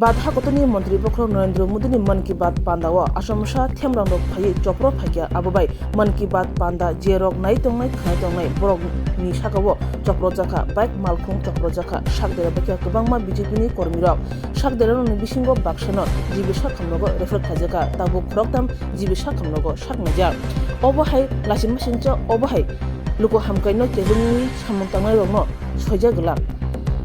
Baat hakotoni Mantri Pokro Narendra Modi ni Man Ki Baat Pandao Ashamsha Themrang Rok Phai Chopro Phakya Abubai Man Ki Baat Panda Jerok Nai Tongnai Khai Tongnai Borok ni Shakawo Choprothani Bike Malkhung Choprothani Shakdera Bakya Kabangma BJP ni Kormirok Shakdera no Bishingo Bakshano Jibisha Khamnogo Refer Khajaka Tabu Kroktam Jibisha Khamnogo Shaknaja Obahai Lashim Mashincha Obahai Luko Hamkaino Tebuni Samuntangai Rogno Soja Gula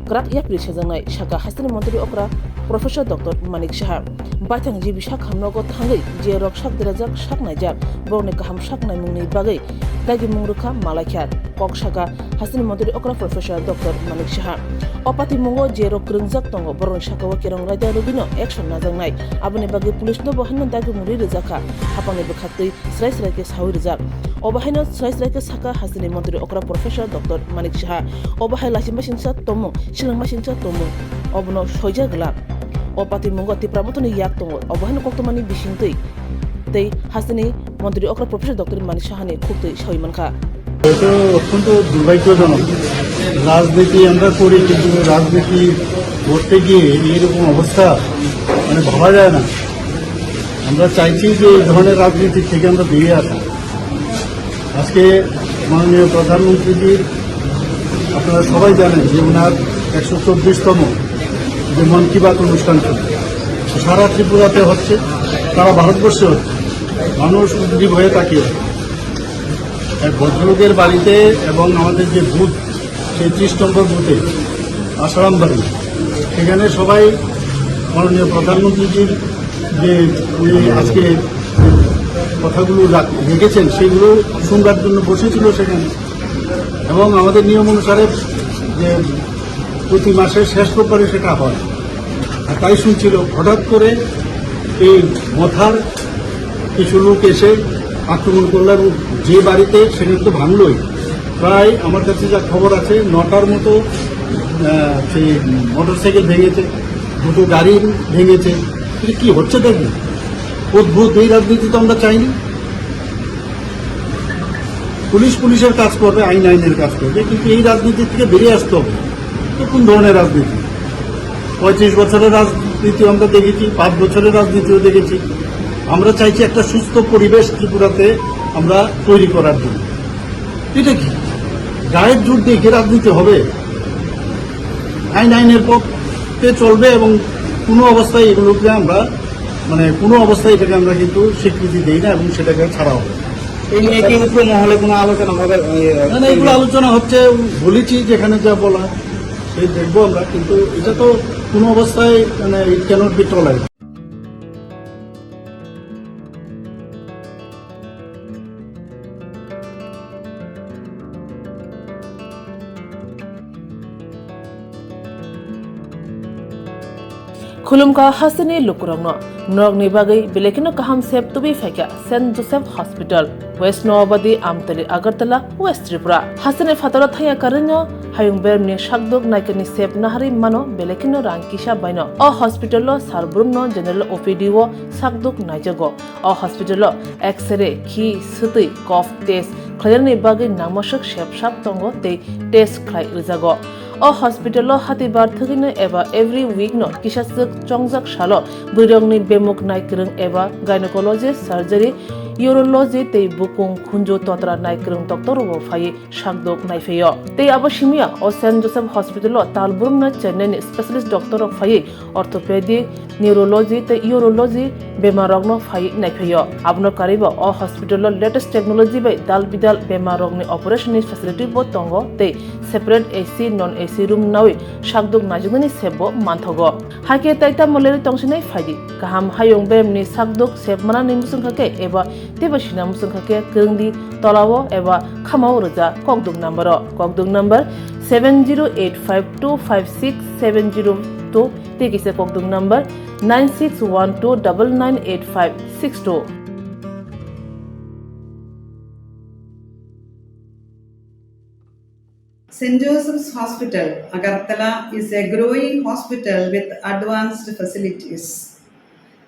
Krak Yapri Shazangai Shaka Hasani Mantri Okra Professor Dr. Naiwikha Batang Jibi Shak Hamnogo Tangai Jerok Shak Derajak Shak Najak Borne Kaham Shak Naimungni Bagai Dagi Mungruka Malakhat Kok Shaka Hasani Mantri Okra Professor Dr. Naiwikha Opati Mungo Jerok Krungjak Tongo Boron Shakawa Kirong Raja Rubino Action Nazangai Abane Bagi Police no Bohanan Dagi Muri Rizaka Hapane Bekati Srai Ke Sawi Rizak Obahino Srai Ke Saka Hasani Mantri Okra Professor Dr. Naiwikha Obahai Lashimashing Sat Tomo Shilang Mashing Sat Tomo Obno Soja Gla Opati Mungo TIPRA Mothani Yak Tongo Obahino Koktomani Bishingtei Tei Hasani Mantri Okra Professor Dr. Naiwikha Hani Khukte Shoimanka এটা অত্যন্ত দুর্ভাগ্যজনক রাজনীতি আমরা করি কিন্তু রাজনীতি করতে গিয়ে এরকম অবস্থা মানে ভাবা যায় না আমরা চাইছি যে এই ধরনের রাজনীতি থেকে আমরা বেরিয়ে আসি আজকে মাননীয় প্রধানমন্ত্রীজির আপনারা সবাই জানেন যে ওনার 124তম যে মন কি বাত অনুষ্ঠান সারা ত্রিপুরাতে হচ্ছে সারা ভারতবর্ষে হচ্ছে মানুষ উদ্গ্রীব হয়ে তাকিয়ে ভদ্রলোকের বাড়িতে এবং আমাদের যে বুথ সেই 30 নম্বর বুথে আসারাম বাড়ি সেখানে সবাই মাননীয় প্রধানমন্ত্রীজির যে উনি আজকে কথাগুলো রেখেছেন সেগুলো শুনবার জন্য বসেছিল সেখানে এবং আমাদের নিয়ম অনুসারে যে প্রতি মাসের শেষ রোববারে সেটা হয় আর তাই শুনছিল হঠাৎ করে এই মথার কিছু লোক এসে আক্রমণ করলাম যে বাড়িতে সেখানে তো ভাঙলই প্রায় আমার কাছে যা খবর আছে 9টার মতো সেই মোটরসাইকেল ভেঙেছে দুটো গাড়ি ভেঙেছে কি হচ্ছে দেখুন অদ্ভুত এই রাজনীতি তো আমরা চাইনি পুলিশের কাজ করবে আইনের কাজ করবে কিন্তু এই রাজনীতি থেকে বেরিয়ে আসতে হবে তো কোন ধরনের রাজনীতি 35 বছরের রাজনীতি আমরা দেখেছি 5 বছরের রাজনীতিও দেখেছি আমরা চাইছি একটা সুস্থ পরিবেশ ত্রিপুরাতে আমরা তৈরি করার জন্য এটা কি গায়ের জোর দেখে রাজনীতি হবে আইনের পক্ষে চলবে এবং কোনো অবস্থায় এগুলোকে আমরা কোনো অবস্থায় এটাকে আমরা কিন্তু স্বীকৃতি দিই না এবং সেটাকে ছাড়া হবে এই নিয়ে কি মহলে কোনো আলোচনা হবে না এগুলো আলোচনা হচ্ছে বলেছি যেখানে যা বলা সেই দেখবো আমরা কিন্তু এটা তো কোনো অবস্থায় it cannot be tolerated Khulumka Hasani Lukurangno Norgni Bagai Belekino Kaham Sep to be Feka St. Joseph Hospital West Noabadi Amtali Agartala West Tripura Hasane Fatara Thaya Karino Hayung Berni Shakdog Naikani Sep Nahari Mano Belekino Rankisha Bino O Hospitalo Sarbrumno General OPDO Sakdog Naijago O Hospitalo X-ray Ki Suti Cough Test Klayani Bagai Namashak Shep Shap Tongo Te Test Klay Rizago O Hospitalo Hatibar Thugino Eva every week no Kishasuk Chongzak Shalo Burongni Bemuk Naikrung Eva Gynecology Surgery Urology Te Bukung Kunjo Totra Naikrung Doctor Faye Shakdok Naifeyo Te Abashimia O St. Joseph Hospitalo Talburna Chennai Specialist Doctor of Faye Orthopedic Neurology Te Urology Bemarogno Faye Naifeyo Abno Kariba O Hospitalo latest technology by Dal Bidal Bemarogni Operation Facility Bo Tongo Te separate AC non-AC room nawi Shakdok Najugani Sebo Manthogo Hake Taita Moleri Tongshinai Faidi Kaham Hayong Bemni Shakdok Seb Mana Nimusung Hake Eva Tebashina Musung Hake Kurndi Tolawo Eva Kamau Raja Kokdung number 7085256702 Tekise Kokdung number 9612998562 St. Joseph's Hospital, Agartala, is a growing hospital with advanced facilities.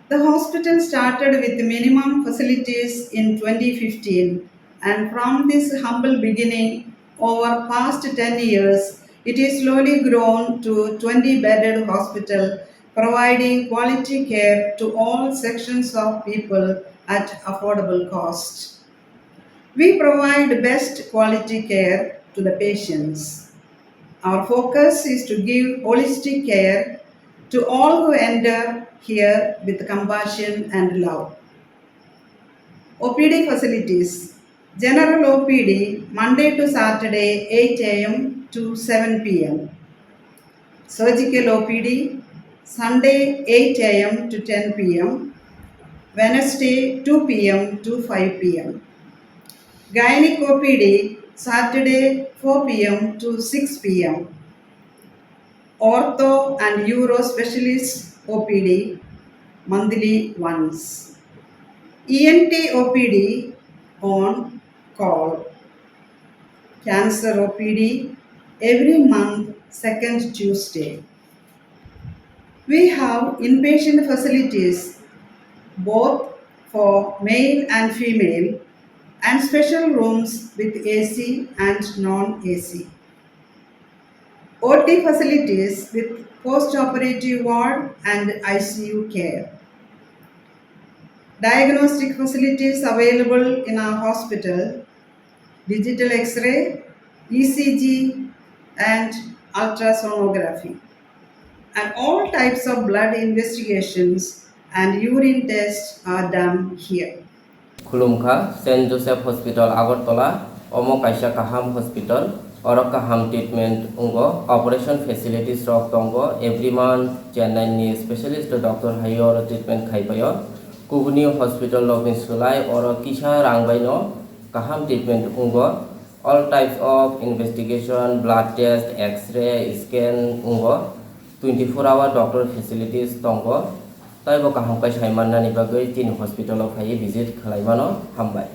The hospital started with minimum facilities in 2015, and from this humble beginning, over past 10 years, it is slowly grown to 20-bedded hospital providing quality care to all sections of people at affordable cost. We provide best quality care to the patients. Our focus is to give holistic care to all who enter here with compassion and love. OPD facilities. General OPD Monday to Saturday 8 a.m. to 7 p.m. Surgical OPD Sunday 8 a.m. to 10 p.m. Wednesday 2 p.m. to 5 p.m. Gynec OPD Saturday 4 p.m. to 6 p.m. Ortho and Uro Specialist OPD monthly once. ENT OPD on call. Cancer OPD every month, second Tuesday. We have inpatient facilities both for male and female and special rooms with AC and non-AC. OT facilities with post-operative ward and ICU care. Diagnostic facilities available in our hospital, digital X-ray, ECG and ultrasonography. And all types of blood investigations and urine tests are done here. Khulumkha, St. Joseph Hospital, Agartala, Omo Kaisha Kaham Hospital, Oro Kaham Treatment Ungo, Operation Facilities of Tongo, every month, Chennai Specialist Doctor Hayor Treatment Kaipayo, Kubuni Hospital of Insulai, Oro Kisha Rangbaino, Kaham Treatment Ungo, all types of investigation, blood test, X-ray, scan Ungo, 24-hour doctor facilities Tongo, Taibo Kaham Kai Shaiman Nani Bagai, Tin Hospital of Hai visit Kalaimano, Hambai.